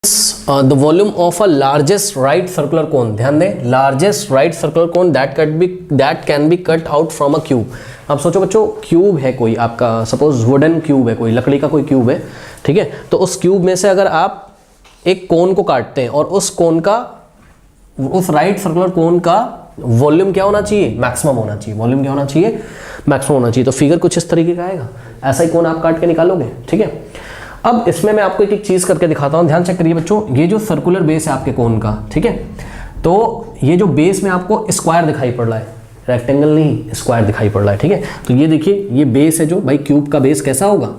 The volume of a largest right circular cone, ध्यान दें, largest right circular cone that can be cut out from a cube. अब सोचो बच्चों, cube है कोई आपका, सपोज वुडन क्यूब है, कोई लकड़ी का कोई क्यूब है, ठीक है। तो उस क्यूब में से अगर आप एक कोन को काटते हैं और उस कोन का, उस राइट सर्कुलर कोन का वॉल्यूम क्या होना चाहिए, मैक्सिमम होना चाहिए। वॉल्यूम क्या होना चाहिए, मैक्सिमम होना चाहिए। तो फिगर कुछ इस तरीके का आएगा, ऐसा ही कोन आप काट के निकालोगे, ठीक है। अब इसमें मैं आपको एक एक चीज करके दिखाता हूं, ध्यान चेक करिए बच्चों। ये जो सर्कुलर बेस है आपके कोन का, ठीक है, तो ये जो बेस में आपको स्क्वायर दिखाई पड़ रहा है, रेक्टेंगल नहीं स्क्वायर दिखाई पड़ रहा है, ठीक है। तो ये देखिए, ये बेस है जो, भाई क्यूब का बेस कैसा होगा,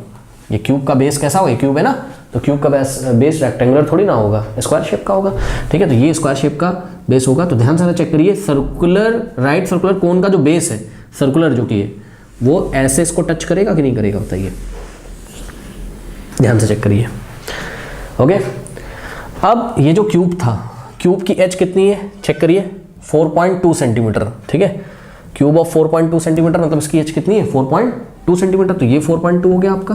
ये क्यूब का बेस कैसा होगा, क्यूब है ना, तो क्यूब का बेस रेक्टेंगुलर थोड़ी ना होगा, स्क्वायर शेप का होगा, ठीक है। तो ये स्क्वायर शेप का बेस होगा। तो ध्यान से चेक करिए, सर्कुलर राइट सर्कुलर कोन का जो बेस है सर्कुलर जो कि है, वो ऐसे इसको टच करेगा कि नहीं करेगा, बताइए, ध्यान से चेक करिए। ओके, अब ये जो क्यूब था, क्यूब की एज कितनी है, चेक करिए, 4.2 सेंटीमीटर, ठीक है। क्यूब ऑफ 4.2 सेंटीमीटर मतलब इसकी एज कितनी है, 4.2 सेंटीमीटर। तो ये 4.2 हो गया आपका,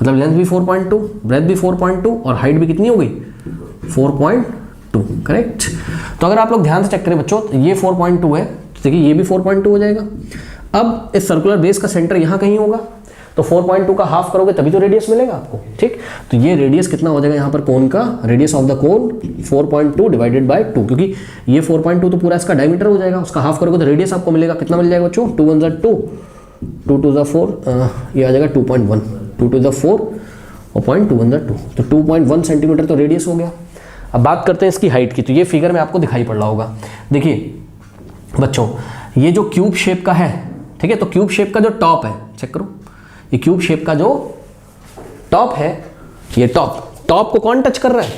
मतलब लेंथ भी 4.2, ब्रेथ भी 4.2 और हाइट भी कितनी हो गई, 4.2, करेक्ट। तो अगर आप लोग ध्यान से चेक करें बच्चों, तो ये 4.2 है, तो देखिए ये भी 4.2 हो जाएगा। अब इस सर्कुलर बेस का सेंटर यहाँ कहीं होगा, तो 4.2 का हाफ करोगे तभी तो रेडियस मिलेगा आपको, ठीक। तो ये रेडियस कितना हो जाएगा यहाँ पर कोन का, radius of the cone 4.2 divided by 2, क्योंकि ये 4.2 तो पूरा इसका डायमीटर हो जाएगा, उसका हाफ करोगे तो रेडियस आपको मिलेगा, कितना मिल जाएगा बच्चों, 2 1 2, 2 2 4, ये आ जाएगा 2.1, 2 2 4 और 0.2 1 2, तो 2.1 सेंटीमीटर तो रेडियस हो गया। अब बात करते हैं इसकी हाइट की, तो ये फिगर में आपको दिखाई पड़ रहा होगा। देखिए बच्चों, ये जो क्यूब शेप का है, ठीक है, तो क्यूब शेप का जो टॉप है, चेक करो, ये क्यूब शेप का जो टॉप है, ये टॉप को कौन टच कर रहा है,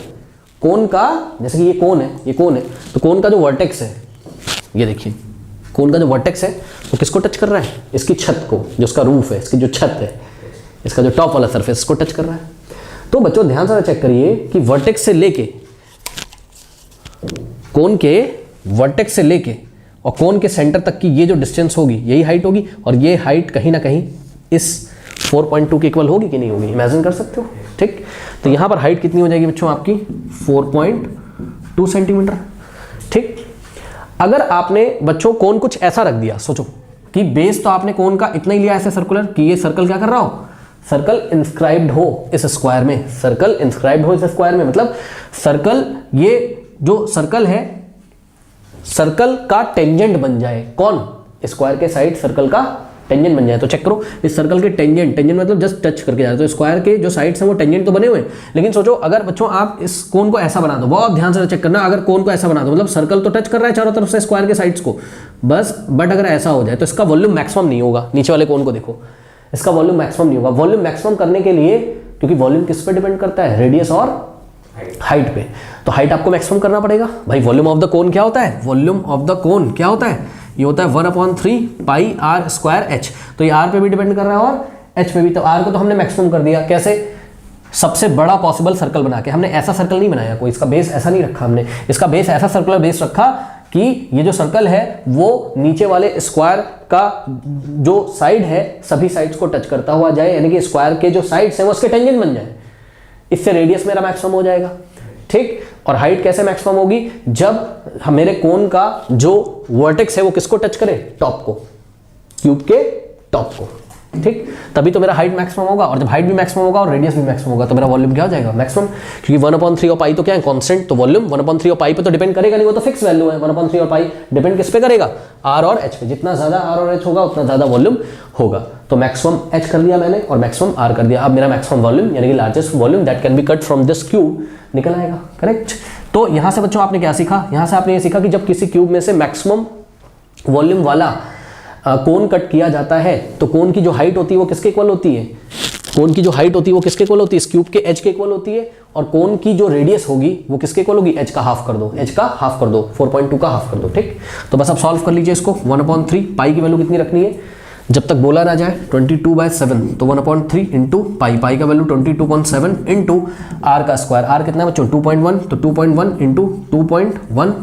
कोन का, जैसे कि ये कोन है, ये कोन है, तो कोन का जो वर्टेक्स है, ये देखिए कोन का जो वर्टेक्स है वो किसको टच कर रहा है, इसकी छत को, जो उसका रूफ है, इसकी जो छत है, इसका जो टॉप वाला सरफेस इसको टच कर रहा है। तो बच्चों ध्यान से चेक करिए कि वर्टेक्स से लेके, कोन के वर्टेक्स से लेके और कोन के सेंटर तक की ये जो डिस्टेंस होगी, यही हाइट होगी, और ये हाइट कहीं ना कहीं इस 4.2 के इक्वल होगी कि नहीं होगी, इमेजिन कर सकते हो, ठीक। तो यहां पर हाइट कितनी हो जाएगी बच्चों आपकी, 4.2 सेंटीमीटर, ठीक। अगर आपने बच्चों कोन कुछ ऐसा रख दिया, सोचो कि बेस तो आपने कोन का इतना ही लिया ऐसे सर्कुलर, कि ये सर्कल क्या कर रहा हो, सर्कल इंस्क्राइब्ड हो इस स्क्वायर में, सर्कल इंस्क्राइब्ड हो इस स्क्वायर में, मतलब सर्कल, ये जो सर्कल है, सर्कल का टेंजेंट बन जाए, कौन, स्क्वायर के साइड सर्कल का टेंजेंट बन जाए। तो चेक करो, इस सर्कल के टेंजेंट मतलब जस्ट टच करके जा रहे, तो स्क्वायर के जो साइड्स हैं वो टेंजेंट तो बने हुए हैं। लेकिन सोचो अगर बच्चों आप इस कोन को ऐसा बना दो, बहुत ध्यान से चेक करना, अगर कोन को ऐसा बना दो, मतलब सर्कल तो टच कर रहा है चारों तरफ से स्क्वायर के साइड्स को बस, बट अगर ऐसा हो जाए तो इसका वॉल्यूम मैक्सिमम नहीं होगा। नीचे वाले कोन को देखो, इसका वॉल्यूम मैक्सिमम नहीं होगा। वॉल्यूम मैक्सिमम करने के लिए, क्योंकि वॉल्यूम किस पे डिपेंड करता है, रेडियस और हाइट पे, तो हाइट आपको मैक्सिमम करना पड़ेगा। भाई वॉल्यूम ऑफ द कोन क्या होता है, वॉल्यूम ऑफ द कोन क्या होता है, ये होता है 1/3 पाई आर स्क्वायर एच। तो ये आर पे भी डिपेंड कर रहा है और एच पे भी। तो आर को तो हमने मैक्सिमम कर दिया, कैसे, सबसे बड़ा पॉसिबल सर्कल बना के। हमने ऐसा सर्कल नहीं बनाया कोई, इसका बेस ऐसा नहीं रखा हमने, इसका बेस ऐसा सर्कुलर बेस रखा कि ये जो सर्कल है वो नीचे वाले स्क्वायर का जो साइड है सभी साइड्स को टच करता हुआ जाए, यानी कि स्क्वायर के जो साइड्स हैं वो उसके टेंजेंट बन जाए। इससे रेडियस मेरा मैक्सिमम हो जाएगा, ठीक। और हाइट कैसे मैक्सिमम होगी, जब मेरे कोन का जो वर्टेक्स है वो किसको टच करे, टॉप को, क्यूब के टॉप को, ठीक। तभी तो मेरा हाइट मैक्सिमम होगा, और जब हाइट भी मैक्सिमम होगा और रेडियस भी मैक्सिमम होगा तो मेरा वॉल्यूम क्या हो जाएगा, मैक्सिमम। क्योंकि 1/3 और पाई तो क्या है, कांस्टेंट, तो वॉल्यूम 1/3 और पाई पे तो डिपेंड करेगा नहीं, वो तो फिक्स वैल्यू है। 1/3 और पाई डिपेंड किस पे करेगा, आर और एच पे। जितना ज्यादा आर और एच होगा उतना ज्यादा वॉल्यूम होगा। तो मैक्सिमम एच कर दिया मैंने और मैक्सिमम आर कर दिया। अब मेरा मैक्सिमम वॉल्यूम यानी कि largest volume that can be cut from this cube निकल आएगा, करेक्ट। तो यहां से बच्चों आपने क्या सीखा, यहां से आपने ये सीखा कि जब किसी क्यूब में से मैक्सिमम वॉल्यूम वाला कोन कट किया जाता है तो कोन की जो हाइट होती है वो किसके इक्वल होती है, कोन की जो हाइट होती है वो किसके इक्वल होती है, इस क्यूब के एज के इक्वल होती है। और कोन की जो रेडियस होगी वो किसके इक्वल होगी, एज का हाफ कर दो, एज का हाफ कर दो, 4.2 का हाफ कर दो, ठीक। तो बस अब सॉल्व कर लीजिए इसको। 1/3 पाई की वैल्यू कितनी रखनी है, जब तक बोला ना जाए, 22/7, तो 1/3 इंटू पाई, पाई का वैल्यू 22.7 इंटू आर का स्क्वायर, आर कितना है बच्चों 2.1, तो 2.1 into 2.1,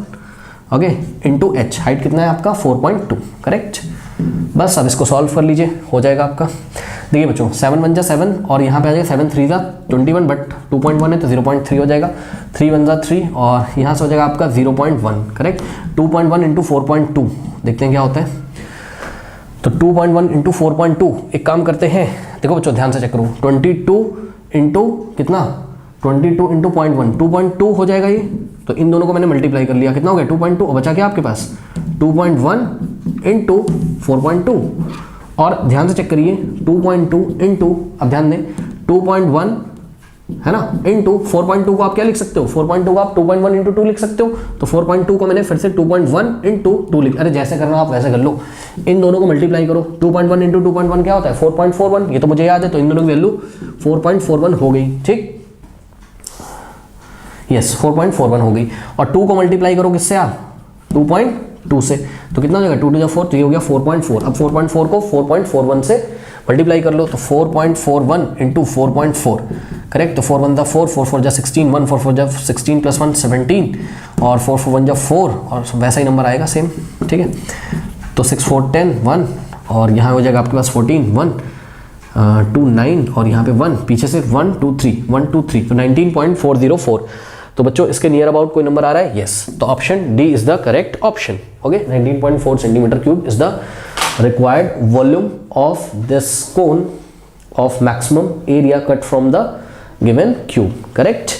okay, into H, height कितना है आपका 4.2, करेक्ट। बस अब इसको सॉल्व कर लीजिए, हो जाएगा आपका। देखिए बच्चों 7 1 जा 7 और यहाँ पे आ जाएगा 7 3 जा 21, बट 2.1 है तो 0.3 हो जाएगा, 3 1 जा 3 और यहाँ से हो जाएगा आपका 0.1, करेक्ट। 2.1 इंटू 4.2 देखते हैं क्या होता है। तो 2.1 इंटू 4.2, एक काम करते हैं, देखो बच्चों ध्यान से चेक करो, 22 इंटू कितना, 22 इंटू 0.1, 2.2 हो जाएगा ये। तो इन दोनों को मैंने मल्टीप्लाई कर लिया, कितना हो गया 2.2, और बचा क्या आपके पास 2.1 इंटू 4.2। और ध्यान से चेक करिए 2.2 इंटू, अब ध्यान दें 2.1 है ना, इंटू 4.2 को आप क्या लिख सकते हो, 4.2 को आप 2.1 इंटू 2 लिख सकते हो। तो 4.2 को मैंने फिर से 2.1 इंटू 2 लिख, अरे जैसे करना आप वैसे कर लो, इन दोनों को मल्टीप्लाई करो। 2.1 इंटू 2.1 क्या होता है 4.41, ये तो मुझे याद है, तो इन दोनों की वैल्यू 4.41 हो गई, ठीक, यस 4.41 हो गई। और 2 को मल्टीप्लाई करो किससे आप 2.2 से, तो कितना हो जाएगा 2 2 4, तो ये हो गया 4.4। अब 4.4 को 4.41 से मल्टीप्लाई कर लो, तो 4.41 इंटू 4.4, करेक्ट। तो 4 1 जा 4, 4 4 जा 16, 1 4 4 जा 16 प्लस 1 17, और 4 4 1 जा 4, और वैसा ही नंबर आएगा सेम, ठीक है। तो 6 4 10 1, और यहाँ हो जाएगा आपके पास 14 1 2 9, और यहाँ पे 1 पीछे से 1 2 3 1 2 3, तो 19.404। तो बच्चों इसके नियर अबाउट कोई नंबर आ रहा है, यस, तो option D is the correct option, okay. 19.4 centimetre cube is the required volume of this cone of maximum area cut from the given cube, correct।